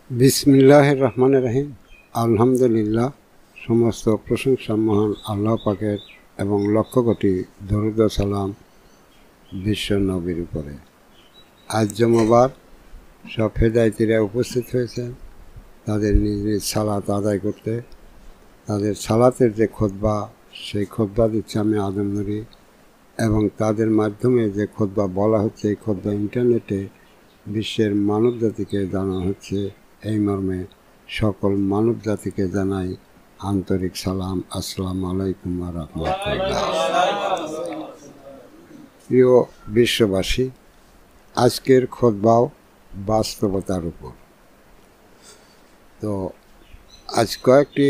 বিসমিল্লাহির রহমানির রহিম। আলহামদুলিল্লাহ, সমস্ত প্রশংসা মহান আল্লাহ পাকের এবং লক্ষ কোটি দরুদ ও সালাম বিশ্ব নবীর উপরে। আজ জুমাবার সব হেদায়েতিরা উপস্থিত হয়েছেন তাদের নিজ নিজ সালাত আদায় করতে। তাদের সালাতের যে খুতবা, সেই খুতবা দিচ্ছে আমি আদম নুরি, এবং তাদের মাধ্যমে যে খুতবা বলা হচ্ছে, এই খুতবা ইন্টারনেটে বিশ্বের মানব জাতিকে জানানো হচ্ছে। এই মর্মে সকল মানব জাতিকে জানাই আন্তরিক সালাম, আসসালামু আলাইকুম ওয়া রাহমাতুল্লাহ। প্রিয় বিশ্ববাসী, আজকের খুতবাও বাস্তবতার উপর। তো আজ কয়েকটি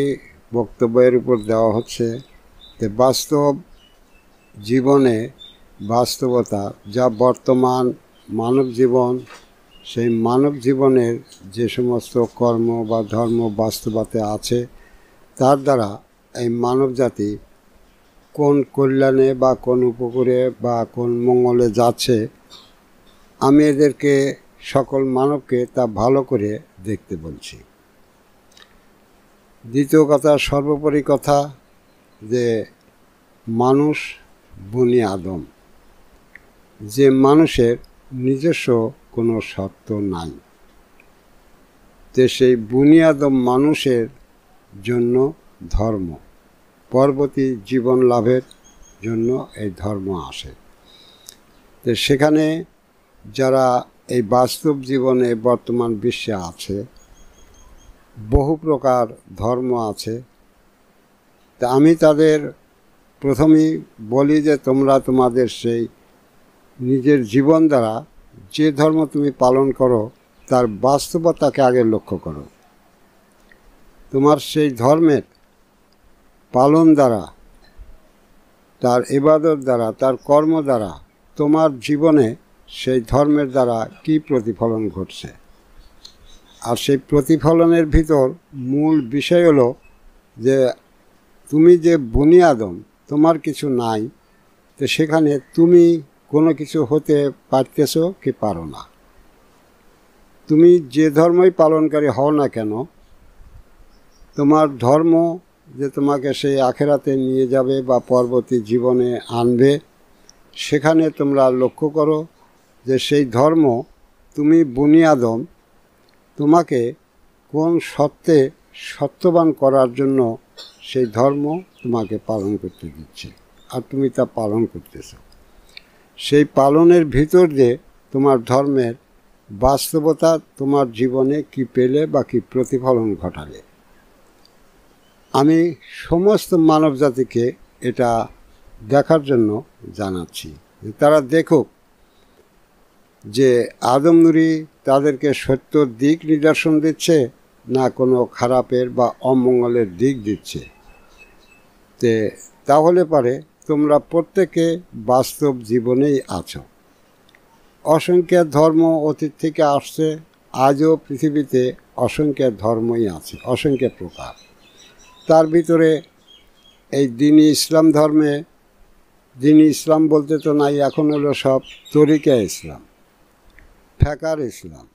বক্তব্যের উপর দেওয়া হচ্ছে যে বাস্তব জীবনে বাস্তবতা, যা বর্তমান মানব জীবন, সেই মানব জীবনের যে সমস্ত কর্ম বা ধর্ম বাস্তবতা আছে, তার দ্বারা এই মানব জাতি কোন কল্যাণে বা কোন উপকারে বা কোন মঙ্গলে যাচ্ছে, আমি এদেরকে সকল মানবকে তা ভালো করে দেখতে বলছি। দ্বিতীয় কথা, সর্বোপরি কথা, যে মানুষ বনি আদম, যে মানুষের নিজস্ব কোনো সত্য নাই। তো সেই বনি আদম মানুষের জন্য ধর্ম, পরবর্তী জীবন লাভের জন্য এই ধর্ম আসে। তো সেখানে যারা এই বাস্তব জীবনে বর্তমান বিশ্বে আছে, বহু প্রকার ধর্ম আছে। তা আমি তাদের প্রথমেই বলি যে তোমরা তোমাদের সেই নিজের জীবন দ্বারা যে ধর্ম তুমি পালন করো, তার বাস্তবতাকে আগে লক্ষ্য করো। তোমার সেই ধর্মের পালন দ্বারা, তার ইবাদত দ্বারা, তার কর্ম দ্বারা তোমার জীবনে সেই ধর্মের দ্বারা কি প্রতিফলন ঘটছে। আর সেই প্রতিফলনের ভিতর মূল বিষয় হলো যে তুমি যে বনি আদম, তোমার কিছু নাই, তো সেখানে তুমি কোনো কিছু হতে পারতেছো কি পারো না। তুমি যে ধর্মই পালনকারী হও না কেন, তোমার ধর্ম যে তোমাকে সেই আখেরাতে নিয়ে যাবে বা পরবর্তী জীবনে আনবে, সেখানে তোমরা লক্ষ্য করো যে সেই ধর্ম, তুমি বনি আদম, তোমাকে কোন সত্যে সত্যবান করার জন্য সেই ধর্ম তোমাকে পালন করতে দিচ্ছে, আর তুমি তা পালন করতেছো। সেই পালনের ভিতর যে তোমার ধর্মের বাস্তবতা তোমার জীবনে কি পেলে বা কি প্রতিফলন ঘটালে। আমি সমস্ত মানব জাতিকে এটা দেখার জন্য জানাচ্ছি, তারা দেখুক যে আদম নুরি তাদেরকে সত্যর দিক নিদর্শন দিচ্ছে না কোনো খারাপের বা অমঙ্গলের দিক দিচ্ছে। তাহলে পারে তোমরা প্রত্যেকে বাস্তব জীবনেই আছো। অসংখ্য ধর্ম অতীত থেকে আসছে, আজও পৃথিবীতে অসংখ্য ধর্মই আছে, অসংখ্য প্রকার। তার ভিতরে এই দ্বীন-ই ইসলাম ধর্মে, দ্বীন-ই ইসলাম বলতে তো নাই, এখন হলো সব তরিকা ইসলাম, ফেকার ইসলাম।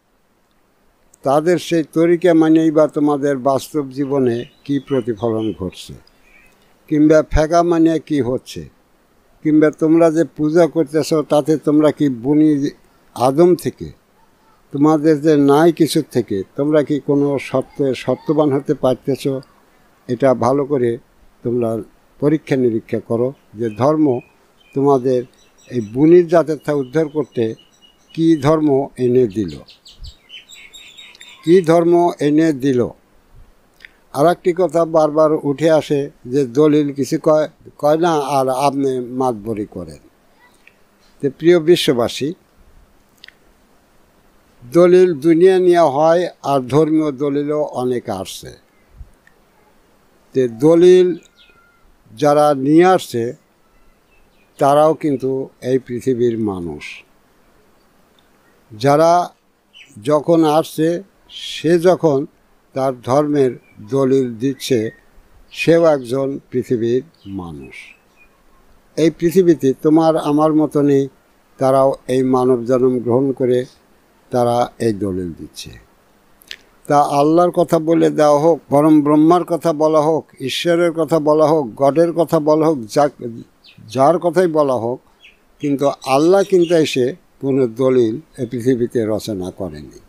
তাদের সেই তরিকা মানেই বা তোমাদের বাস্তব জীবনে কি প্রতিফলন ঘটছে, কিংবা ফেকা মানে কি হচ্ছে, কিংবা তোমরা যে পূজা করতেছ তাতে তোমরা কি বনি আদম থেকে, তোমাদের যে নাই কিছুর থেকে, তোমরা কি কোনো সত্যবান হতে পারতেছ। এটা ভালো করে তোমরা পরীক্ষা নিরীক্ষা করো যে ধর্ম তোমাদের এই বনির জাতের উদ্ধার করতে কি ধর্ম এনে দিল, কি ধর্ম এনে দিল। আর একটি কথা বারবার উঠে আসে যে দলিল কিছু কয় না, আর আপনি মাতবরি করেন। তো প্রিয় বিশ্ববাসী, দলিল দুনিয়া নিয়ে হয়, আর ধর্মীয় দলিলও অনেক আসছে। তো দলিল যারা নিয়ে আসছে তারাও কিন্তু এই পৃথিবীর মানুষ। যারা যখন আসছে, সে যখন তার ধর্মের দলিল দিচ্ছে, সেও একজন পৃথিবীর মানুষ। এই পৃথিবীতে তোমার আমার মতনই তারাও এই মানব জন্ম গ্রহণ করে তারা এই দলিল দিচ্ছে। তা আল্লাহর কথা বলে দেওয়া হোক, পরম ব্রহ্মার কথা বলা হোক, ঈশ্বরের কথা বলা হোক, গডের কথা বলা হোক, যার কথাই বলা হোক, কিন্তু আল্লাহ কিন্তু এসে কোনো দলিল এই পৃথিবীতে রচনা করেনি।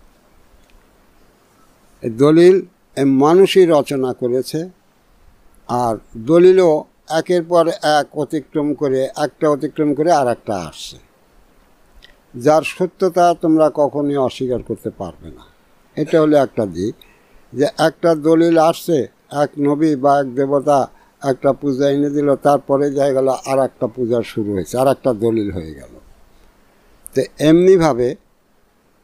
এই দলিল মানুষই রচনা করেছে। আর দলিলও একের পর এক অতিক্রম করে, একটা অতিক্রম করে আর একটা আসছে, যার সত্যতা তোমরা কখনোই অস্বীকার করতে পারবে না। এটা হলো একটা দিক, যে একটা দলিল আসছে, এক নবী বা এক দেবতা একটা পূজা এনে দিল, তারপরে যাই গেল আর একটা পূজা শুরু হয়েছে, আর একটা দলিল হয়ে গেল। তো এমনিভাবে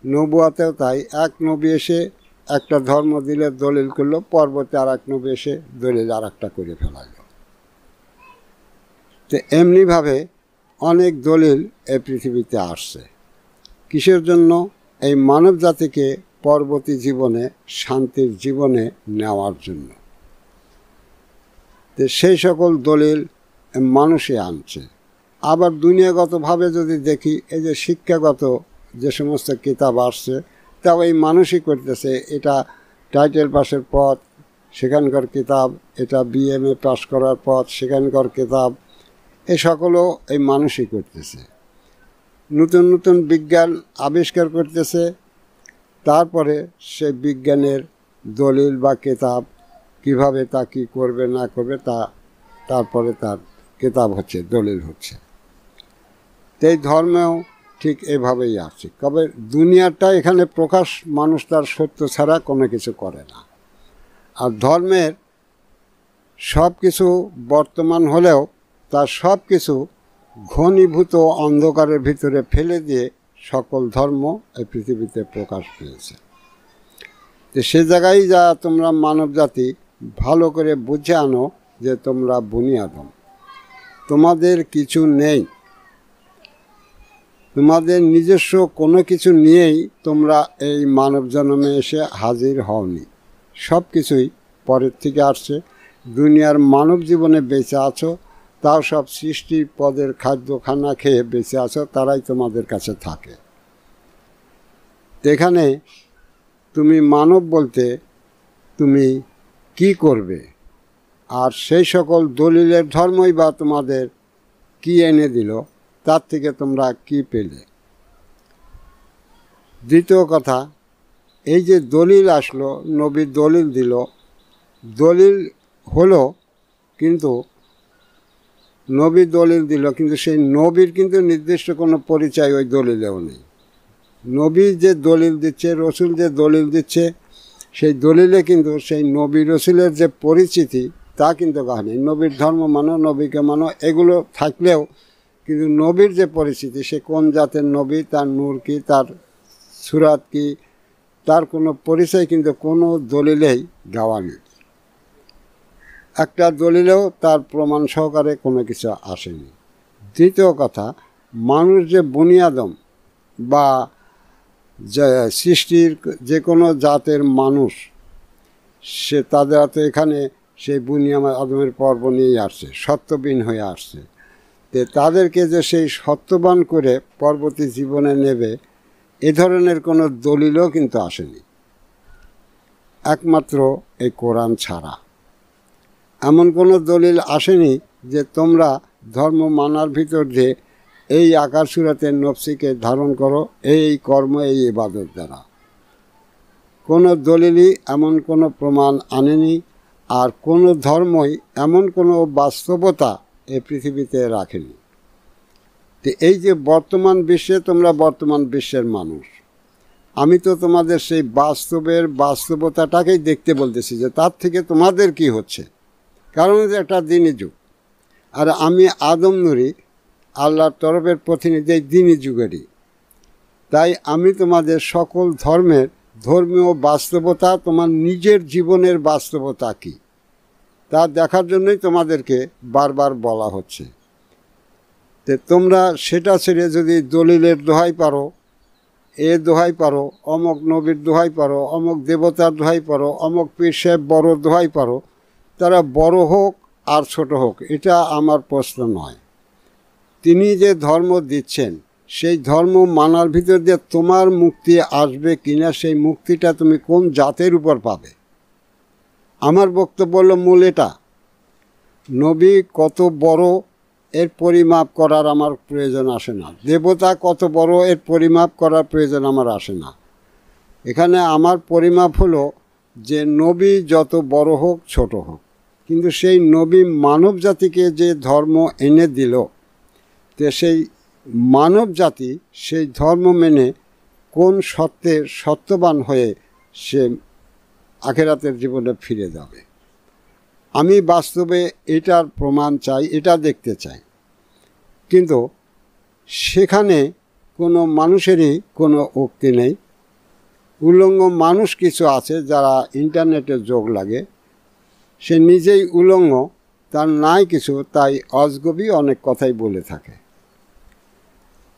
নবুয়াতেও তাই, এক নবী এসে একটা ধর্ম দিলে দলিল করলো, পরবর্তী আর এক নবী এসে দলিল আর একটা করে ফেলাল। তো এমনিভাবে অনেক দলিল এই পৃথিবীতে আসছে। কিসের জন্য? এই মানব জাতিকে পরবর্তী জীবনে, শান্তির জীবনে নেওয়ার জন্য। তো সেই সকল দলিল মানুষই আনছে। আবার দুনিয়াগতভাবে যদি দেখি, এই যে শিক্ষাগত যে সমস্ত কিতাব আসছে, তাও এই মানুষই করতেছে। এটা টাইটেল পাসের পথ, সেখানকার কিতাব, এটা বিএমএ পাস করার পথ, সেখানকার কিতাব, এ সকলও এই মানুষই করতেছে। নতুন নতুন বিজ্ঞান আবিষ্কার করতেছে, তারপরে সে বিজ্ঞানের দলিল বা কিতাব কিভাবে তা কী করবে না করবে, তারপরে তার কিতাব হচ্ছে, দলিল হচ্ছে। এই ধর্মেও ঠিক এভাবেই আসছে। তবে দুনিয়াটা এখানে প্রকাশ মানুষ তার সত্য ছাড়া কোনো কিছু করে না। আর ধর্মের সব কিছু বর্তমান হলেও তার সব কিছু ঘনীভূত অন্ধকারের ভিতরে ফেলে দিয়ে সকল ধর্ম এই পৃথিবীতে প্রকাশ পেয়েছে। তো সে জায়গায় যা তোমরা মানব জাতি ভালো করে বুঝে আনো যে তোমরা বনি আদম, তোমাদের কিছু নেই, তোমাদের নিজস্ব কোনো কিছু নিয়েই তোমরা এই মানব জন্মে এসে হাজির হওনি। সব কিছুই পরের থেকে আসছে। দুনিয়ার মানব জীবনে বেঁচে আছো, তাও সব সৃষ্টির পদের খাদ্য খানা খেয়ে বেঁচে আছো, তারাই তোমাদের কাছে থাকে। এখানে তুমি মানব বলতে তুমি কি করবে, আর সেই সকল দলিলের ধর্মই বা তোমাদের কি এনে দিল, তার থেকে তোমরা কি পেলে? দ্বিতীয় কথা, এই যে দলিল আসলো, নবী দলিল দিল, দলিল হলো, কিন্তু নবী দলিল দিল, কিন্তু সেই নবীর কিন্তু নির্দিষ্ট কোনো পরিচয় ওই দলিলেও নেই। নবী যে দলিল দিচ্ছে, রসুল যে দলিল দিচ্ছে, সেই দলিলে কিন্তু সেই নবী রসুলের যে পরিচিতি তা কিন্তু কাহিনী। নবীর ধর্ম মানো, নবীকে মানো, এগুলো থাকলেও কিন্তু নবীর যে পরিচিতি, সে কোন জাতের নবী, তার নূর কি, তার সুরাত কি, তার কোনো পরিচয় কিন্তু কোনো দলিলেই গাওয়া নেই। একটা দলিলেও তার প্রমাণ সহকারে কোনো কিছু আসেনি। দ্বিতীয় কথা, মানুষ যে বনি আদম বা সৃষ্টির যে কোনো জাতের মানুষ, সে তাদের হাতে এখানে সেই বনি আদমের পর্ব নিয়েই আসছে, সত্যবিহীন হয়ে আসছে। তো তাদেরকে যে সেই সত্যবান করে পরবর্তী জীবনে নেবে, এ ধরনের কোনো দলিলও কিন্তু আসেনি, একমাত্র এই কোরআন ছাড়া। এমন কোনো দলিল আসেনি যে তোমরা ধর্ম মানার ভিতর দিয়ে এই আকার সুরাতের নফসিকে ধারণ করো, এই কর্ম, এই ইবাদত দ্বারা। কোনো দলিলই এমন কোনো প্রমাণ আনেনি, আর কোনো ধর্মই এমন কোনো বাস্তবতা এই পৃথিবীতে রাখেনি। তো এই যে বর্তমান বিশ্বে তোমরা বর্তমান বিশ্বের মানুষ, আমি তো তোমাদের সেই বাস্তবতাটাকেই দেখতে বলতেছি, যে তার থেকে তোমাদের কি হচ্ছে। কারণ একটা দিনী যুগ, আর আমি আদম নুরি, আল্লাহর তরফের প্রতিনিধি দিনী যুগেরই। তাই আমি তোমাদের সকল ধর্মের ধর্মীয় বাস্তবতা, তোমার নিজের জীবনের বাস্তবতা কি, তা দেখার জন্যই তোমাদেরকে বারবার বলা হচ্ছে। তো তোমরা সেটা ছেড়ে যদি দলিলের দোহাই পারো, এ দোহাই পারো, অমক নবীর দোহাই পারো, অমক দেবতার দোহাই পারো, অমক পীর সাহেব বড় দোহাই পারো, তারা বড় হোক আর ছোট হোক, এটা আমার প্রশ্ন নয়। তিনি যে ধর্ম দিচ্ছেন, সেই ধর্ম মানার ভিতর দিয়ে তোমার মুক্তি আসবে কিনা, সেই মুক্তিটা তুমি কোন জাতের উপর পাবে। আমার বক্তব্য হলো মূল এটা, নবী কত বড় এর পরিমাপ করার আমার প্রয়োজন আসে না, দেবতা কত বড় এর পরিমাপ করার প্রয়োজন আমার আসে না। এখানে আমার পরিমাপ হলো যে নবী যত বড় হোক ছোট হোক, কিন্তু সেই নবী মানব জাতিকে যে ধর্ম এনে দিল, তো সেই মানব জাতি সেই ধর্ম মেনে কোন সত্যে সত্যবান হয়ে সে আখেরাতের জীবনে ফিরে যাবে। আমি বাস্তবে এটার প্রমাণ চাই, এটা দেখতে চাই। কিন্তু সেখানে কোনো মানুষেরই কোনো উক্তি নেই। উলঙ্গ মানুষ কিছু আছে যারা ইন্টারনেটে যোগ লাগে, সে নিজেই উলঙ্গ, তার নাই কিছু, তাই অজগবি অনেক কথাই বলে থাকে।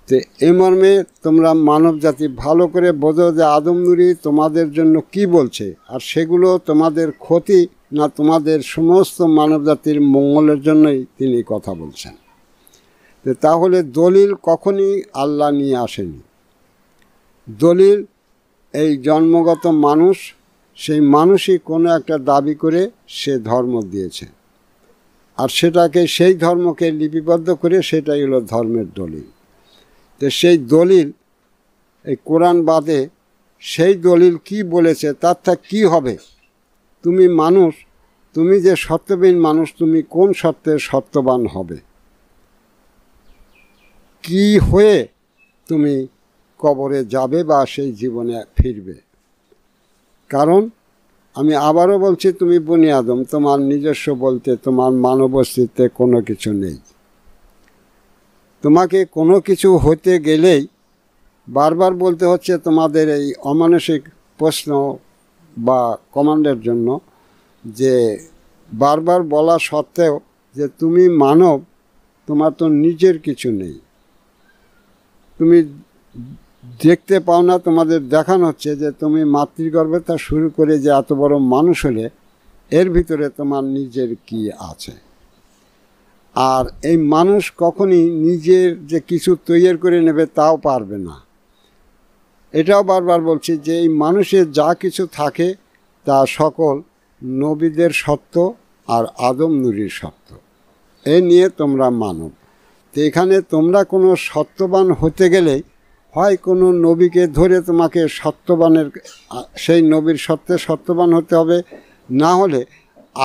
তো এ মর্মে তোমরা মানব জাতি ভালো করে বোঝো যে আদম নূরি তোমাদের জন্য কি বলছে, আর সেগুলো তোমাদের ক্ষতি না তোমাদের সমস্ত মানব জাতির মঙ্গলের জন্যই তিনি কথা বলছেন। তো তাহলে দলিল কখনই আল্লাহ নিয়ে আসেনি। দলিল এই জন্মগত মানুষ, সেই মানুষই কোনো একটা দাবি করে সে ধর্ম দিয়েছে, আর সেটাকে সেই ধর্মকে লিপিবদ্ধ করে সেটাই হলো ধর্মের দলিল। তো সেই দলিল এই কোরআন বাদে সেই দলিল কি বলেছে তার কি হবে? তুমি মানুষ, তুমি যে সত্যবিহীন মানুষ, তুমি কোন সত্যে সত্যবান হবে? কি হয়ে তুমি কবরে যাবে বা সেই জীবনে ফিরবে? কারণ আমি আবারও বলছি, তুমি বনি আদম, তোমার নিজস্ব বলতে তোমার মানব অস্তিত্বে কোনো কিছু নেই। তোমাকে কোনো কিছু হতে গেলেই বারবার বলতে হচ্ছে তোমাদের এই অমানসিক প্রশ্ন বা কমান্ডের জন্য, যে বারবার বলা সত্ত্বেও যে তুমি মানব, তোমার তো নিজের কিছু নেই, তুমি দেখতে পাও না, তোমাদের দেখানো হচ্ছে যে তুমি মাতৃগর্ভে তা শুরু করে যে এত বড় মানুষ হলে এর ভিতরে তোমার নিজের কি আছে? আর এই মানুষ কখনই নিজের যে কিছু তৈরি করে নেবে তাও পারবে না। এটাও বারবার বলছি যে এই মানুষের যা কিছু থাকে তা সকল নবীদের সত্য আর আদম নূরির সত্য, এ নিয়ে তোমরা মানব। তো এখানে তোমরা কোনো সত্যবান হতে গেলেই হয় কোনো নবীকে ধরে তোমাকে সত্যবানের সেই নবীর সত্যে সত্যবান হতে হবে, না হলে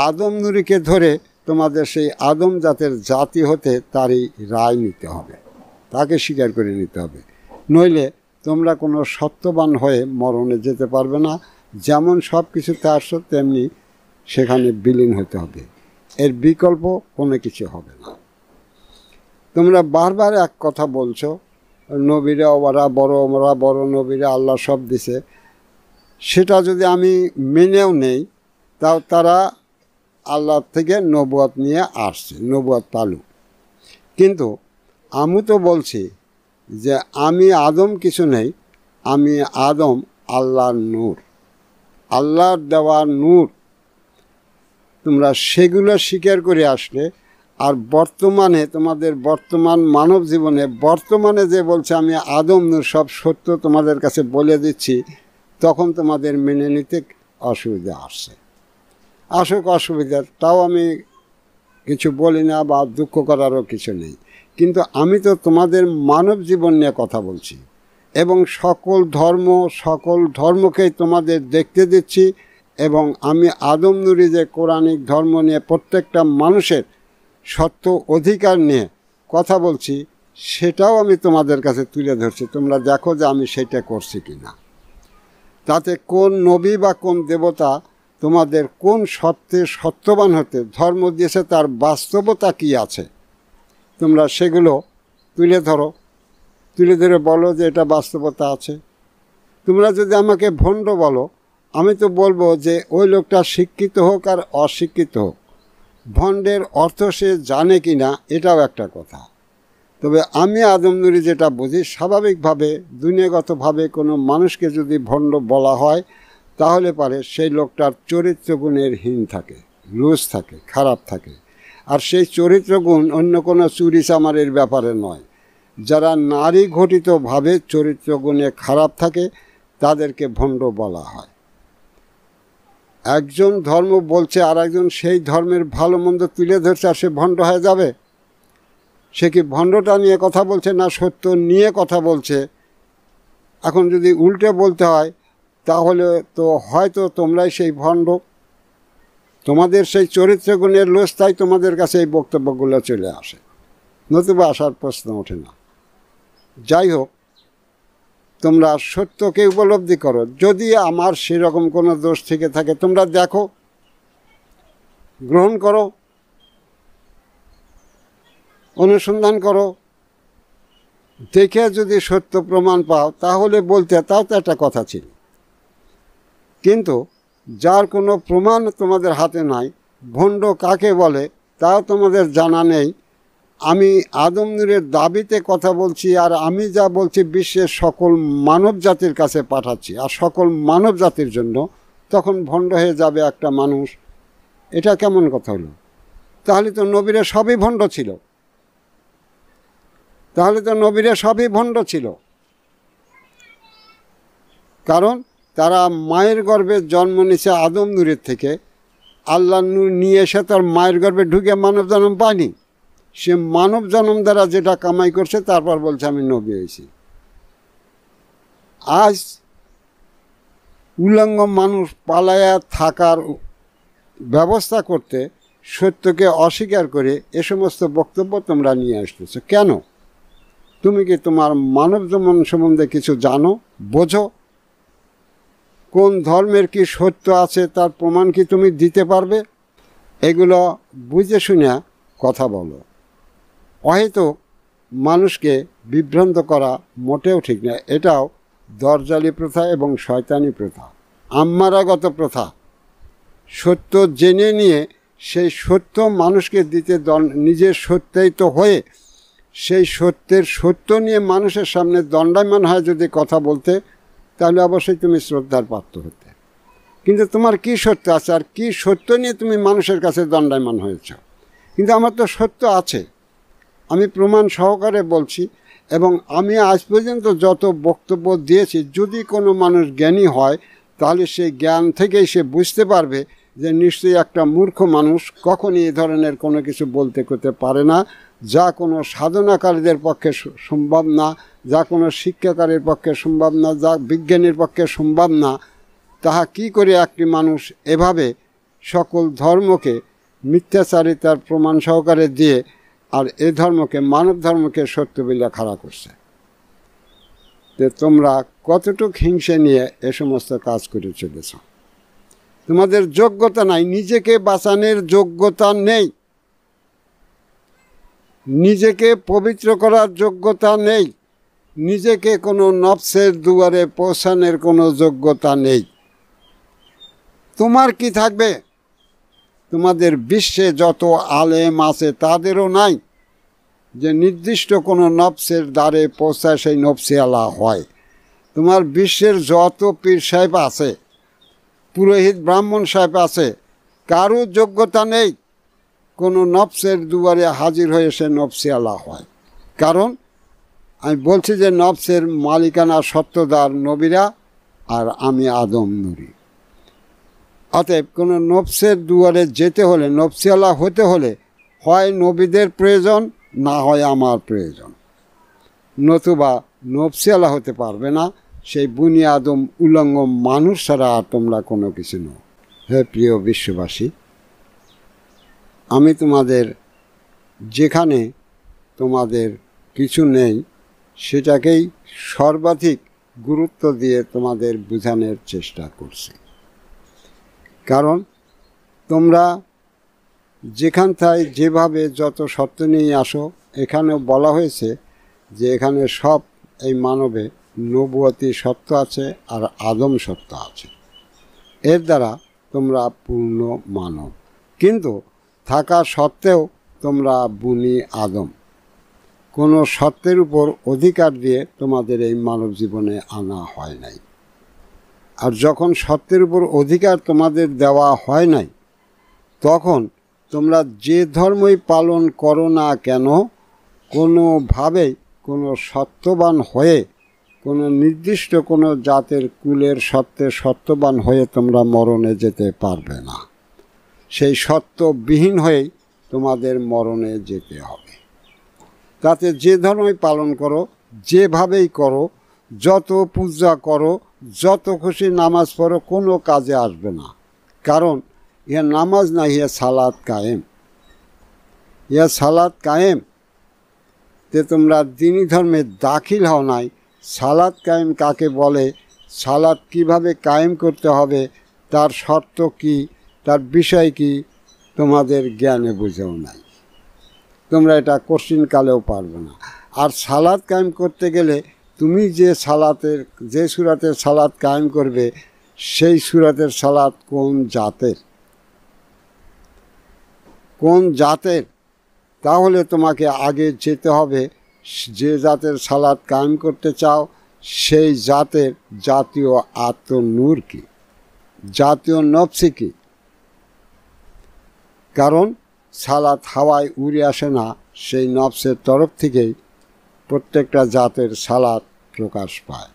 আদম নূরিকে ধরে তোমাদের সেই আদম জাতের জাতি হতে তারই রায় নিতে হবে, তাকে স্বীকার করে নিতে হবে। নইলে তোমরা কোনো সত্যবান হয়ে মরণে যেতে পারবে না। যেমন সব কিছুতে আসছো তেমনি সেখানে বিলীন হতে হবে, এর বিকল্প কোনো কিছু হবে না। তোমরা বারবার এক কথা বলছো, নবীরা ওরা বড় নবীরা আল্লাহ সব দিছে। সেটা যদি আমি মেনেও নেই, তাও তারা আল্লাহ থেকে নবুয়ত নিয়ে আসছে, নবুয়ত পালু। কিন্তু আমি তো বলছি যে আমি আদম কিছু নেই, আমি আদম আল্লাহর নূর, আল্লাহর দেওয়া নূর। তোমরা সেগুলো স্বীকার করে আসলে, আর বর্তমানে তোমাদের বর্তমান মানব জীবনে বর্তমানে যে বলছে আমি আদম নূর, সব সত্য তোমাদের কাছে বলে দিচ্ছি, তখন তোমাদের মেনে নিতে অসুবিধা আসছে। আসুক অসুবিধা, তাও আমি কিছু বলি না বা দুঃখ করারও কিছু নেই। কিন্তু আমি তো তোমাদের মানব জীবন নিয়ে কথা বলছি, এবং সকল ধর্মকেই তোমাদের দেখতে দিচ্ছি। এবং আমি আদম নূরি যে কোরআনিক ধর্ম নিয়ে প্রত্যেকটা মানুষের সত্য অধিকার নিয়ে কথা বলছি, সেটাও আমি তোমাদের কাছে তুলে ধরছি। তোমরা দেখো যে আমি সেটা করছি কি না। তাতে কোন নবী বা কোন দেবতা তোমাদের কোন সত্যে সত্যবান হতে ধর্ম দিয়েছে, তার বাস্তবতা কি আছে, তোমরা সেগুলো তুলে ধরে বলো যে এটা বাস্তবতা আছে। তোমরা যদি আমাকে ভণ্ড বলো, আমি তো বলবো যে ওই লোকটা শিক্ষিত হোক আর অশিক্ষিত হোক, ভণ্ডের অর্থ সে জানে কি না এটাও একটা কথা। তবে আমি আদম নূরি যেটা বুঝি, স্বাভাবিকভাবে দুনিয়াগতভাবে কোনো মানুষকে যদি ভণ্ড বলা হয়, তাহলে পারে সেই লোকটার চরিত্রগুণের হীন থাকে, লুজ থাকে, খারাপ থাকে। আর সেই চরিত্রগুণ অন্য কোনো চুরি চামারের ব্যাপারে নয়, যারা নারী ঘটিতভাবে চরিত্রগুণে খারাপ থাকে তাদেরকে ভণ্ড বলা হয়। একজন ধর্ম বলছে আর একজন সেই ধর্মের ভালো মন্দ তুলে ধরছে, আর সে ভণ্ড হয়ে যাবে? সে কি ভণ্ডটা নিয়ে কথা বলছে না সত্য নিয়ে কথা বলছে? এখন যদি উল্টে বলতে হয় তাহলে তো হয়তো তোমরাই সেই ভণ্ড, তোমাদের সেই চরিত্রগুণের লোস্তায় তোমাদের কাছে এই বক্তব্যগুলো চলে আসে, নতুবা আসার প্রশ্ন ওঠে না। যাই হোক, তোমরা সত্যকে উপলব্ধি করো। যদি আমার সেরকম কোনো দোষ থেকে থাকে তোমরা দেখো, গ্রহণ করো, অনুসন্ধান করো, দেখে যদি সত্য প্রমাণ পাও তাহলে বলতে, তাও তো একটা কথা ছিল। কিন্তু যার কোনো প্রমাণ তোমাদের হাতে নাই, ভণ্ড কাকে বলে তাও তোমাদের জানা নেই। আমি আদম নূরের দাবিতে কথা বলছি, আর আমি যা বলছি বিশ্বের সকল মানব জাতির কাছে পাঠাচ্ছি, আর সকল মানব জাতির জন্য, তখন ভণ্ড হয়ে যাবে একটা মানুষ। এটা কেমন কথা হলো? তাহলে তো নবীরা সবই ভণ্ড ছিল, ভণ্ড ছিল। কারণ তারা মায়ের গর্ভে জন্ম নিয়েছে আদম নূরের থেকে, আল্লাহ নূর নিয়ে এসে তার মায়ের গর্ভে ঢুকে মানব জন্ম পায়নি। সে মানব জন্ম দ্বারা যেটা কামাই করছে তারপর বলছে আমি নবী হয়েছি। আজ উলঙ্গ মানুষ পালায়া থাকার ব্যবস্থা করতে সত্যকে অস্বীকার করে এ সমস্ত বক্তব্য তোমরা নিয়ে আসতেছো কেন? তুমি কি তোমার মানব জীবন সম্বন্ধে কিছু জানো, বোঝো? কোন ধর্মের কি সত্য আছে তার প্রমাণ কি তুমি দিতে পারবে? এগুলো বুঝে শুনে কথা বলো। হয়তো মানুষকে বিভ্রান্ত করা মোটেও ঠিক না। এটাও দরজালি প্রথা এবং শয়তানি প্রথা, আম্মারাগত প্রথা। সত্য জেনে নিয়ে সেই সত্য মানুষকে দিতে নিজের সত্যায়িত হয়ে সেই সত্যের সত্য নিয়ে মানুষের সামনে দণ্ডায়মান হয় যদি কথা বলতে, তাহলে অবশ্যই তুমি শ্রদ্ধার পাত্র হতে। কিন্তু তোমার কি সত্য আছে, আর কি সত্য নিয়ে তুমি মানুষের কাছে দণ্ডায়মান হয়েছ? কিন্তু আমার তো সত্য আছে, আমি প্রমাণ সহকারে বলছি। এবং আমি আজ পর্যন্ত যত বক্তব্য দিয়েছি, যদি কোনো মানুষ জ্ঞানী হয় তাহলে সেই জ্ঞান থেকেই সে বুঝতে পারবে যে নিশ্চয়ই একটা মূর্খ মানুষ কখনই এই ধরনের কোনো কিছু বলতে করতে পারে না, যা কোনো সাধনাকারীদের পক্ষে সম্ভব না, যা কোনো শিক্ষাকারীর পক্ষে সম্ভব না, যা বিজ্ঞানীর পক্ষে সম্ভব না। তাহা কি করে একটি মানুষ এভাবে সকল ধর্মকে মিথ্যাচারিতার প্রমাণ সহকারে দিয়ে আর এ ধর্মকে, মানব ধর্মকে সত্য বলে খাড়া করছে? যে তোমরা কতটুক হিংসে নিয়ে এ সমস্ত কাজ করে চলেছ। তোমাদের যোগ্যতা নাই, নিজেকে বাঁচানোর যোগ্যতা নেই, নিজেকে পবিত্র করার যোগ্যতা নেই, নিজেকে কোনো নফসের দুয়ারে পৌঁছানোর কোনো যোগ্যতা নেই। তোমার কি থাকবে? তোমাদের বিশ্বে যত আলেম আছে তাদেরও নাই যে নির্দিষ্ট কোনো নফসের দ্বারে পৌঁছায় সেই নফসিয়ালা হয়। তোমার বিশ্বের যত পীর সাহেব আছে, পুরোহিত ব্রাহ্মণ সাহেব আছে, কারো যোগ্যতা নেই কোনো নফসের দুয়ারে হাজির হয়ে সে নফসিয়ালা হয়। কারণ আমি বলছি যে নফসের মালিকানা সত্যদার নবীরা, আর আমি আদম নূরি। অতএব কোনো নফসের দুয়ারে যেতে হলে, নফসিয়ালা হতে হলে, হয় নবীদের প্রয়োজন, না হয় আমার প্রয়োজন, নতুবা নফসিয়ালা হতে পারবে না। সেই বুনিয়াদম উলঙ্গ মানুষ ছাড়া আর তোমরা কোনো কিছু নও। হে প্রিয় বিশ্ববাসী, আমি তোমাদের যেখানে তোমাদের কিছু নেই সেটাকেই সর্বাধিক গুরুত্ব দিয়ে তোমাদের বোঝানোর চেষ্টা করছি। কারণ তোমরা যেখানটায় যেভাবে যত সত্য নিয়ে আসো, এখানেও বলা হয়েছে যে এখানে সব এই মানবে নবুয়তি সত্য আছে আর আদম সত্য আছে। এর দ্বারা তোমরা পূর্ণ মানব, কিন্তু থাকা সত্ত্বেও তোমরা বুনি আদম। কোনো সত্যের উপর অধিকার দিয়ে তোমাদের এই মানব জীবনে আনা হয় নাই। আর যখন সত্যের উপর অধিকার তোমাদের দেওয়া হয় নাই, তখন তোমরা যে ধর্মই পালন করো না কেন, কোনোভাবেই কোনো সত্যবান হয়ে, কোনো নির্দিষ্ট কোনো জাতের কুলের সত্ত্বে সত্যবান হয়ে তোমরা মরণে যেতে পারবে না। সেই সত্যবিহীন হয়েই তোমাদের মরণে যেতে হবে। তাতে যে ধর্মই পালন করো, যেভাবেই করো, যত পূজা করো, যত খুশি নামাজ পড়ো, কোনো কাজে আসবে না। কারণ ইহা নামাজ না, ইহা সালাত কায়েম। ইহা সালাত কায়েম। তে তোমরা দ্বীনি ধর্মে দাখিল হও নাই। সালাত কায়েম কাকে বলে, সালাত কিভাবে কায়েম করতে হবে, তার শর্ত কি, তার বিষয় কি, তোমাদের জ্ঞানে বুঝেও নাই। তোমরা এটা কোশ্চিনকালেও পারবে না। আর সালাত কায়েম করতে গেলে তুমি যে সূরাতের সালাত কায়েম করবে, সেই সূরাতের সালাত কোন জাতের, তাহলে তোমাকে আগে যেতে হবে যে জাতের সালাত কায়েম করতে চাও, সেই জাতের জাতীয় আত্মনূর কি, জাতীয় নফসি কি। কারণ সালাত হাওয়ায় উড়ে আসে না, সেই নফসের তরফ থেকেই প্রত্যেকটা জাতের সালাত প্রকাশ পায়।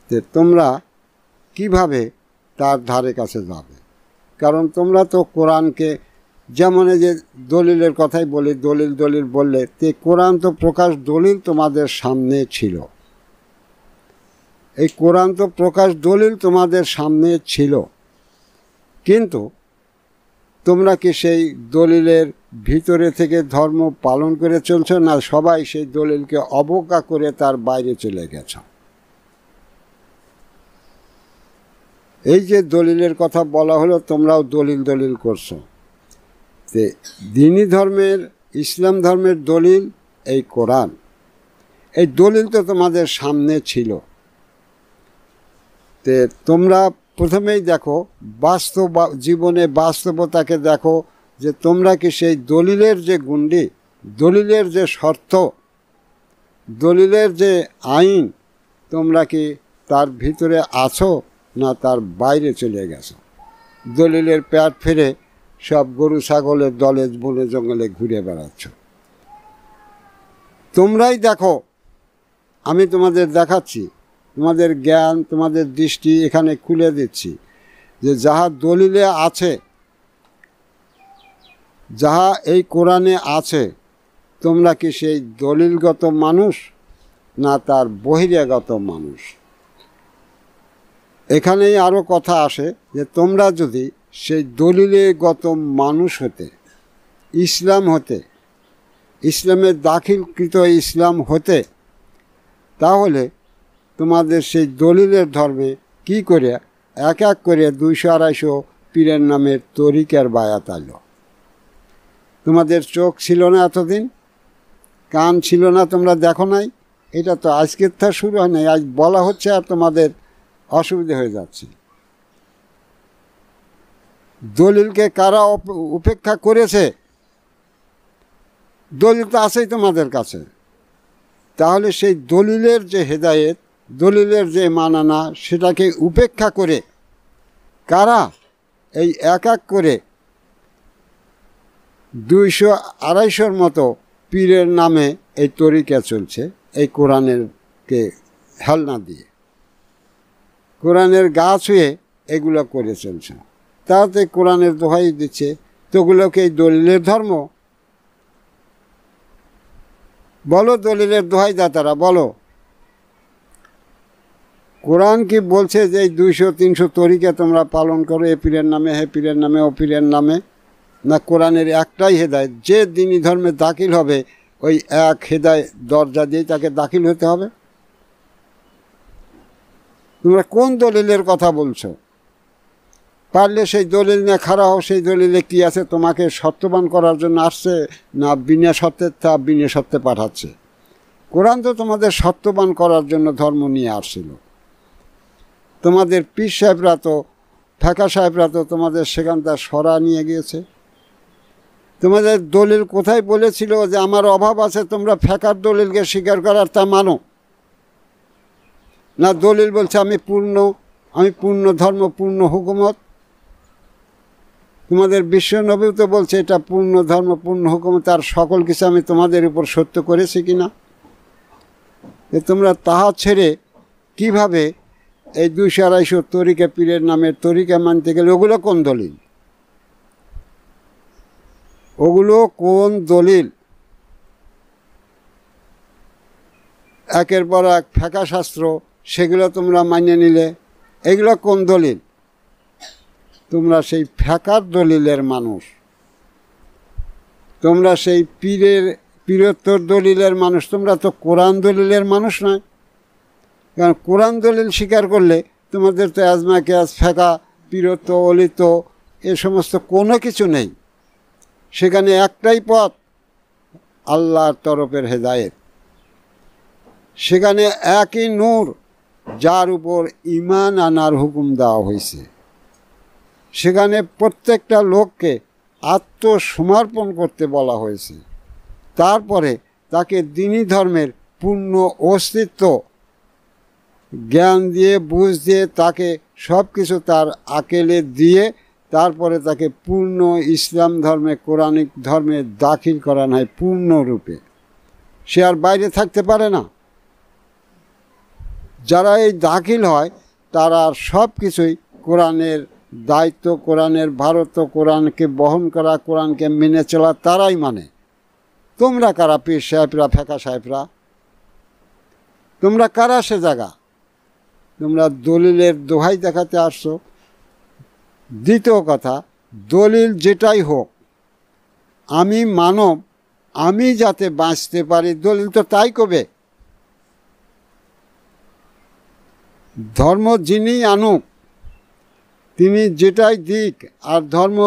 যে তোমরা কিভাবে তার ধারে কাছে যাবে? কারণ তোমরা তো কোরআনকে, যেমন এই যে দলিলের কথাই বলি, দলিল বললে, তে কোরআন তো প্রকাশ দলিল তোমাদের সামনে ছিল। এই কোরআন তো প্রকাশ দলিল তোমাদের সামনে ছিল, কিন্তু তোমরা কি সেই দলিলের ভিতরে থেকে ধর্ম পালন করে চলছো, না সবাই সেই দলিলকে অবজ্ঞা করে তার বাইরে চলে গেছ? এই যে দলিলের কথা বলা হলো, তোমরাও দলিল করছো। তে দ্বীনি ধর্মের, ইসলাম ধর্মের দলিল এই কোরআন। এই দলিল তো তোমাদের সামনে ছিল। তে তোমরা প্রথমেই দেখো, জীবনে বাস্তবতাকে দেখো, যে তোমরা কি সেই দলিলের যে গুন্ডি, দলিলের যে শর্ত, দলিলের যে আইন, তোমরা কি তার ভিতরে আছো, না তার বাইরে চলে গেছো? দলিলের পেট ফিরে সব গরু ছাগলের দলে বনে জঙ্গলে ঘুরে বেড়াচ্ছ। তোমরাই দেখো, আমি তোমাদের দেখাচ্ছি, তোমাদের জ্ঞান, তোমাদের দৃষ্টি এখানে খুলে দিচ্ছি, যে যাহা দলিলে আছে, যাহা এই কোরআনে আছে, তোমরা কি সেই দলিলগত মানুষ, না তার বহিরাগত মানুষ? এখানেই আরও কথা আসে, যে তোমরা যদি সেই দলিলগত মানুষ হতে, ইসলামের দাখিলকৃত ইসলাম হতে, তাহলে তোমাদের সেই দলিলের ধর্মে কি করে এক করে 200-250 পীরের নামের তরিকার বায়াত আলো? তোমাদের চোখ ছিল না এতদিন, কান ছিল না, তোমরা দেখো নাই? এটা তো আজকের তা শুরু হয় নাই, আজ বলা হচ্ছে আর তোমাদের অসুবিধা হয়ে যাচ্ছে। দলিলকে কারা উপেক্ষা করেছে? দলিল তো আছেই তোমাদের কাছে। তাহলে সেই দলিলের যে হেদায়েত, দলিলের যে মানানা, সেটাকে উপেক্ষা করে কারা এই এক করে 200-250 মতো পীরের নামে এই তরিকা চলছে, এই কোরআনেরকে হেলনা দিয়ে, কোরআনের গা ছুঁয়ে এগুলো করে চলছে। তাতে কোরআনের দোহাই দিচ্ছে, তোগুলোকে এই দলিলের ধর্ম বলো? দলিলের দোহাই দাতারা বলো, কোরআন কি বলছে যে এই 200-300 তরিকা তোমরা পালন করো, এ পীরের নামে, হে পীরের নামে, ও পীরের নামে? না, কোরআনের একটাই হেদায়েত, যে দ্বীনি ধর্মে দাখিল হবে ওই এক হেদায়েত দরজা দিয়ে তাকে দাখিল হতে হবে। তোমরা কোন দলিলের কথা বলছো? পারলে সেই দলিল নিয়ে খাড়া হও। সেই দলিলে কি আছে? তোমাকে সত্যবান করার জন্য আসছে, না বিনা সত্যে পাঠাচ্ছে? কোরআন তো তোমাদের সত্যবান করার জন্য ধর্ম নিয়ে আসছিল। তোমাদের পীর সাহেবরা তো, ফেকা সাহেবরা তো তোমাদের সেখানটা সরা নিয়ে গিয়েছে। তোমাদের দলিল কোথায় বলেছিল যে আমার অভাব আছে, তোমরা ফেকার দলিলকে স্বীকার করার তা মানো না? দলিল বলছে আমি পূর্ণ ধর্ম, পূর্ণ হুকুমত। তোমাদের বিশ্ব নবী তো বলছে এটা পূর্ণ ধর্ম, পূর্ণ হুকুম, তার সকল কিছু আমি তোমাদের উপর সত্য করেছি কিনা? তোমরা তাহা ছেড়ে কিভাবে এই 200-250 তরিকা পীরের নামের তরিকা মানতে গেলে? ওগুলো কোন দলিল? ওগুলো কোন দলিল? একের পর এক ফেকা শাস্ত্র, সেগুলো তোমরা মানিয়ে নিলে, এগুলো কোন দলিল? তোমরা সেই ফেকার দলিলের মানুষ, তোমরা সেই পীরত্বর দলিলের মানুষ, তোমরা তো কোরআন দলিলের মানুষ নয়। কারণ কোরআন দলিল স্বীকার করলে তোমাদের তো আজমা কেয়াস, ফেকা, পীরত্ব, অলিত এ সমস্ত কোনো কিছু নেই। সেখানে একটাই পথ, আল্লাহর তরফের হেদায়েত। সেখানে একই নূর, যার উপর ঈমান আনার হুকুম দেওয়া হয়েছে। সেখানে প্রত্যেকটা লোককে আত্মসমর্পণ করতে বলা হয়েছে। তারপরে তাকে দ্বীনি ধর্মের পূর্ণ অস্তিত্ব জ্ঞান দিয়ে, বুঝ দিয়ে, তাকে সব কিছু তার আকেলে দিয়ে তারপরে তাকে পূর্ণ ইসলাম ধর্মে, কোরআনিক ধর্মে দাখিল করানো হয় পূর্ণরূপে। সে আর বাইরে থাকতে পারে না। যারা এই দাখিল হয় তারা আর সব কিছুই কোরআনের দায়িত্ব, কোরআনের ভারত, কোরআনকে বহন করা, কোরআনকে মেনে চলা তারাই মানে। তোমরা কারা পীর সাহেবরা, ফেকা সাহেবরা? তোমরা কারা সে জায়গা? তোমরা দলিলের দোহাই দেখাতে আসছো। দ্বিতীয় কথা, দলিল যেটাই হোক, আমি মানব, আমি যাতে বাঁচতে পারি, দলিল তো তাই কবে। ধর্ম যিনি আনুক, তিনি যেটাই দিক, আর ধর্ম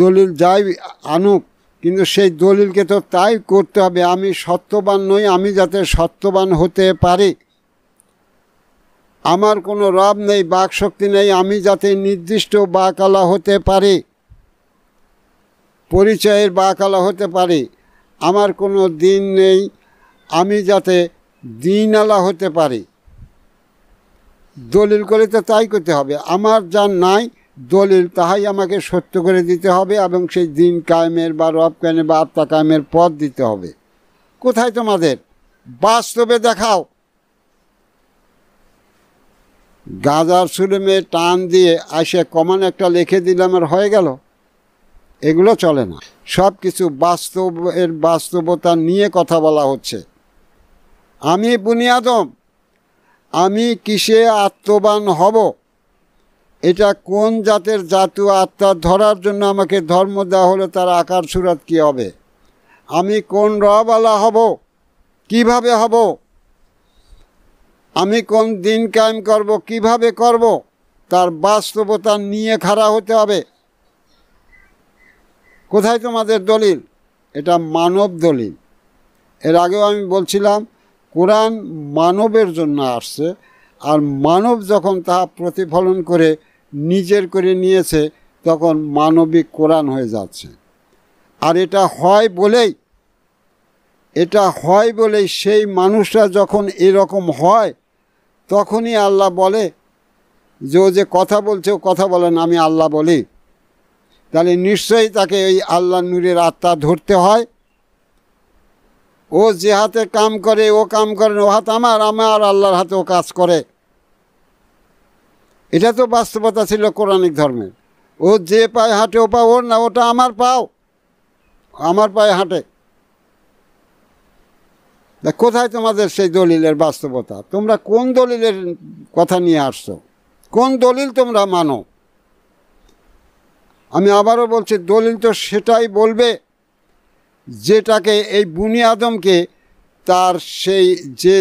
দলিল যাই আনুক, কিন্তু সেই দলিলকে তো তাই করতে হবে। আমি সত্যবান নই, আমি যাতে সত্যবান হতে পারি। আমার কোনো রব নেই, বাকশক্তি নেই, আমি যাতে নির্দিষ্ট বাকালা হতে পারি, পরিচয়ের বাকালা হতে পারি। আমার কোনো দিন নেই, আমি যাতে দিনওয়ালা হতে পারি। দলিল করে তো তাই করতে হবে। আমার যা নাই দলিল, তাহাই আমাকে সত্য করে দিতে হবে, এবং সেই দিন কায়েমের বা রব কায়েমের বা আত্মা কায়েমের পথ দিতে হবে। কোথায় তোমাদের? বাস্তবে দেখাও। গাজার সুলেমে টান দিয়ে আসে কমান একটা লিখে দিলাম আর হয়ে গেল, এগুলো চলে না। সব কিছু বাস্তবের বাস্তবতা নিয়ে কথা বলা হচ্ছে। আমি বুনিয়াদম, আমি কিসে আত্মবান হব? এটা কোন জাতের জাতীয় আত্মা ধরার জন্য আমাকে ধর্ম দেওয়া হলো, তার আকার সুরাত কী হবে? আমি কোন রবওয়ালা হব? কিভাবে হব? আমি কোন দিন কায়েম করব, কিভাবে করব? তার বাস্তবতা নিয়ে খাড়া হতে হবে। কোথায় তোমাদের দলিল? এটা মানব দলিল। এর আগেও আমি বলছিলাম, কোরআন মানবের জন্য আসছে, আর মানব যখন তাহা প্রতিফলন করে নিজের করে নিয়েছে, তখন মানবিক কোরআন হয়ে যাচ্ছে। আর এটা হয় বলেই সেই মানুষরা যখন এরকম হয়, তখনই আল্লাহ বলে যে ও যে কথা বলছে, ও কথা বলেন আমি আল্লাহ বলি। তাহলে নিশ্চয়ই তাকে ওই আল্লাহ নূরের আত্মা ধরতে হয়। ও যে হাতে কাম করে, ও কাম করেন, ও হাত আমার আল্লাহর হাতে ও কাজ করে। এটা তো বাস্তবতা ছিল কোরআনিক ধর্মের। ও যে পায়ে হাঁটে, ও পা ওর না, ওটা আমার পাও, আমার পায়ে হাঁটে। কোথায় তোমাদের সেই দলিলের বাস্তবতা? তোমরা কোন দলিলের কথা নিয়ে আসছো? কোন দলিল তোমরা মানো? আমি আবারও বলছি, দলিল তো সেটাই বলবে যেটাকে এই বুনিয়াদমকে তার সেই যে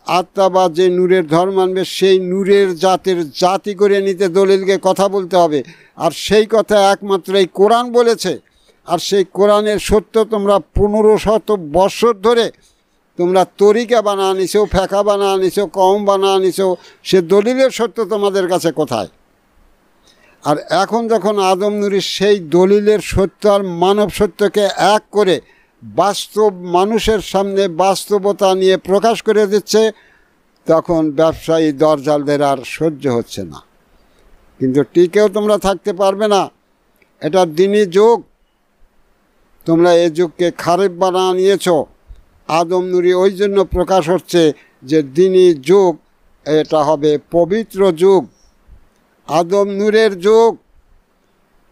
আত্মা বা যে নূরের ধর্ম মানবে, সেই নূরের জাতের জাতি করে নিতে দলিলকে কথা বলতে হবে। আর সেই কথা একমাত্র এই কোরআন বলেছে। আর সেই কোরআনের সত্য তোমরা 1500 বৎসর ধরে তোমরা তরিকা বানা আনিছো, ফেঁকা বানা আনিছো, কম বানা আনিছো। সে দলিলের সত্য তোমাদের কাছে কোথায়? আর এখন যখন আদম নূরী সেই দলিলের সত্য আর মানব সত্যকে এক করে বাস্তব মানুষের সামনে বাস্তবতা নিয়ে প্রকাশ করে দিচ্ছে, তখন ব্যবসায়ী দরজালদের আর সহ্য হচ্ছে না। কিন্তু টিকেও তোমরা থাকতে পারবে না। এটা দিনই যুগ। তোমরা এই যুগকে খারাপ বানা নিয়েছ। আদম নূরি ওই জন্য প্রকাশ হচ্ছে যে দিনই যুগ, এটা হবে পবিত্র যুগ, আদম নূরের যুগ,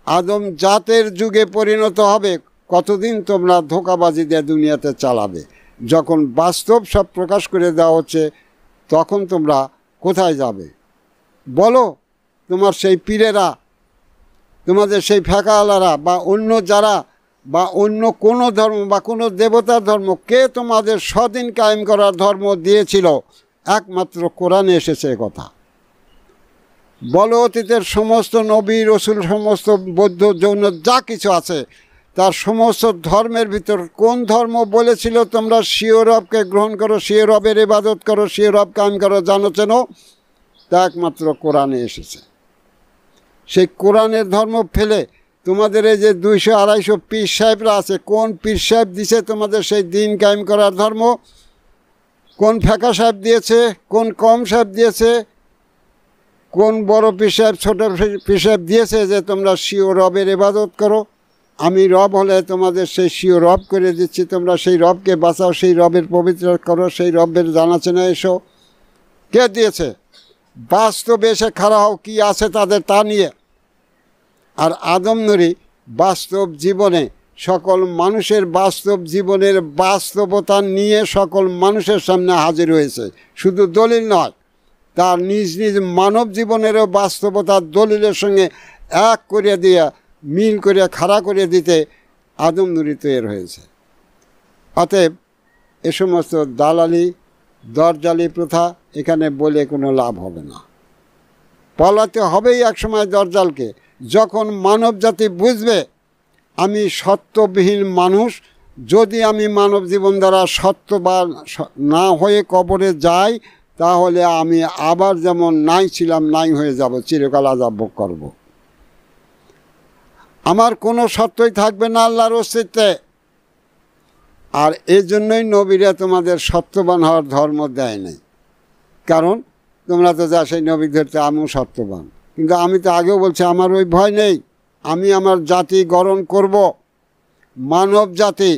আদম জাতের যুগে পরিণত হবে। কতদিন তোমরা ধোঁকাবাজি দিয়ে দুনিয়াতে চালাবে? যখন বাস্তব সব প্রকাশ করে দেওয়া হচ্ছে তখন তোমরা কোথায় যাবে বলো? তোমার সেই পীরেরা, তোমাদের সেই ফেকাওয়ালারা বা অন্য যারা বা অন্য কোনো ধর্ম বা কোনো দেবতার ধর্ম, কে তোমাদের স্বদিন কায়েম করার ধর্ম দিয়েছিল? একমাত্র কোরআনে এসেছে কথা। বলো অতীতের সমস্ত নবী রসুল, সমস্ত বৌদ্ধ জৈন যা কিছু আছে তার সমস্ত ধর্মের ভিতর কোন ধর্ম বলেছিল তোমরা স্বীয় রবকে গ্রহণ করো, স্বীয় রবের ইবাদত করো, স্বীয় রব কায়েম করো, জানো চেনো? তা একমাত্র কোরআনে এসেছে। সেই কোরআনের ধর্ম ফেলে তোমাদের এই যে 200-250 পীর সাহেবরা আছে, কোন পীর সাহেব দিছে তোমাদের সেই দিন কায়েম করার ধর্ম? কোন ফেকা সাহেব দিয়েছে? কোন কম সাহেব দিয়েছে? কোন বড় পীর সাহেব ছোট পীর সাহেব দিয়েছে যে তোমরা স্বীয় রবের ইবাদত করো? আমি রব হলে তোমাদের সেই স্বীয় রব করে দিচ্ছি, তোমরা সেই রবকে বাঁচাও, সেই রবের পবিত্র করো, সেই রবের জানাচেনা এসো। কে দিয়েছে? বাস্তবে এসে খাড়া হও, কী আছে তাদের তা নিয়ে। আর আদম নূরি বাস্তব জীবনে সকল মানুষের বাস্তব জীবনের বাস্তবতা নিয়ে সকল মানুষের সামনে হাজির হয়েছে, শুধু দলিল নয়, তার নিজ নিজ মানব জীবনেরও বাস্তবতার দলিলের সঙ্গে এক করে দিয়ে মিল করে খাড়া করে দিতে আদম নূরি তৈরি হয়েছে। অতএব এ সমস্ত দালালি দরজালি প্রথা এখানে বলে কোনো লাভ হবে না। পালাতে হবেই একসময় দরজালকে। যখন মানব জাতি বুঝবে আমি সত্যবিহীন মানুষ, যদি আমি মানব জীবন দ্বারা সত্যবান না হয়ে কবরে যাই তাহলে আমি আবার যেমন নাই ছিলাম নাই হয়ে যাব, চিরকাল আযাব ভোগ করব। আমার কোনো সত্যই থাকবে না আল্লাহর অস্তিত্বে। আর এই জন্যই নবীরা তোমাদের সত্যবান হওয়ার ধর্ম দেয় নাই। কারণ তোমরা তো যা সেই নবী ধরতে আমিও সত্যবান, কিন্তু আমি তো আগেও বলছি আমার ওই ভয় নেই। আমি আমার জাতি গঠন করব, মানব জাতি,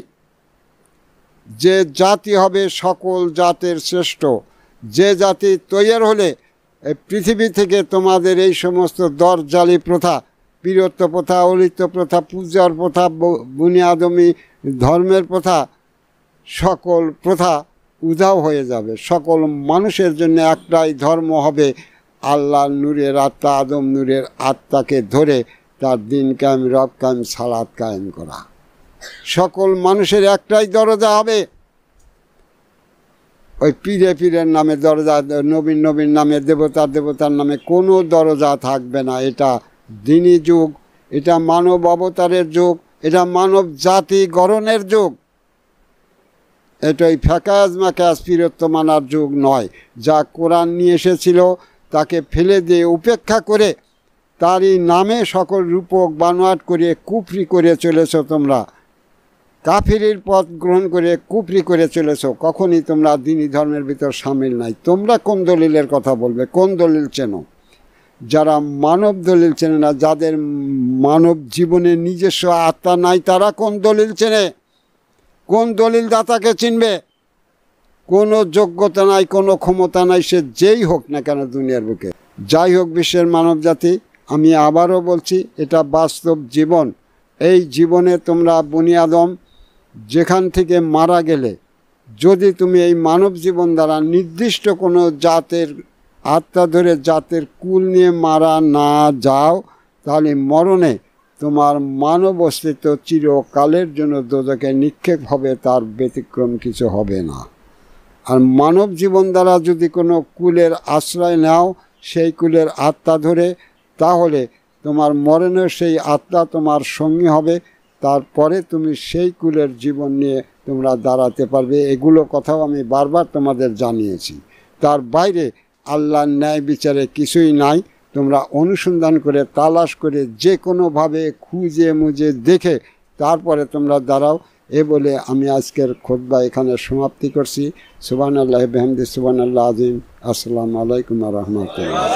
যে জাতি হবে সকল জাতের শ্রেষ্ঠ, যে জাতি তৈরি হলে এই পৃথিবী থেকে তোমাদের এই সমস্ত দরজালি প্রথা, পীরত্ব প্রথা, অলিত্ব প্রথা, পূজার প্রথা, বুনিয়াদমি ধর্মের প্রথা, সকল প্রথা উধাও হয়ে যাবে। সকল মানুষের জন্য একটাই ধর্ম হবে, আল্লাহ নূরের আত্মা, আদম নূরের আত্মাকে ধরে তার দিন কায়েম, রব কায়েম, সালাত কায়েম করা। সকল মানুষের একটাই দরজা হবে। ওই পীরে পীরের নামে দরজা, নবীন নবীন নামে, দেবতার দেবতার নামে কোনো দরজা থাকবে না। এটা দিনই যুগ, এটা মানব অবতারের যুগ, এটা মানব জাতি গঠনের যুগ। এটাই ফ্যাকাজ ম্যাকাজ পীরত্ব মানার যুগ নয়। যা কোরআন নিয়ে এসেছিল তাকে ফেলে দিয়ে উপেক্ষা করে তারই নামে সকল রূপক বানোয়াট করে কুফরি করে চলেছ তোমরা, কাফিরের পথ গ্রহণ করে কুফরি করে চলেছ। কখনই তোমরা দিনী ধর্মের ভিতর সামিল নাই। তোমরা কোন দলিলের কথা বলবে? কোন দলিল চেনো? যারা মানব দলিল চেনে না, যাদের মানব জীবনে নিজস্ব আত্মা নাই, তারা কোন দলিল চেনে? কোন দলিল দাতাকে চিনবে? কোনো যোগ্যতা নাই, কোনো ক্ষমতা নাই, সে যেই হোক না কেন দুনিয়ার বুকে। যাই হোক বিশ্বের মানব জাতি, আমি আবারও বলছি এটা বাস্তব জীবন। এই জীবনে তোমরা বনি আদম যেখান থেকে মারা গেলে, যদি তুমি এই মানব জীবন দ্বারা নির্দিষ্ট কোনো জাতের আত্মা ধরে জাতের কুল নিয়ে মারা না যাও, তাহলে মরণে তোমার মানব অস্তিত্ব চিরকালের জন্য দোজখে নিক্ষেপ হবে, তার ব্যতিক্রম কিছু হবে না। আর মানব জীবন দ্বারা যদি কোনো কুলের আশ্রয় নাও, সেই কুলের আত্মা ধরে, তাহলে তোমার মরণের সেই আত্মা তোমার সঙ্গী হবে। তারপরে তুমি সেই কুলের জীবন নিয়ে তোমরা দাঁড়াতে পারবে। এগুলো কথাও আমি বারবার তোমাদের জানিয়েছি। তার বাইরে আল্লাহর ন্যায় বিচারে কিছুই নাই। তোমরা অনুসন্ধান করে, তালাশ করে, যে কোনোভাবে খুঁজে মুজে দেখে তারপরে তোমরা দাঁড়াও। এ বলে আমি আজকের খুতবা এখানে সমাপ্তি করছি। সুবহানাল্লাহি বিহামদিহি, সুবহানাল্লাহ আযীম। আসসালামু আলাইকুম ওয়া রাহমাতুল্লাহ।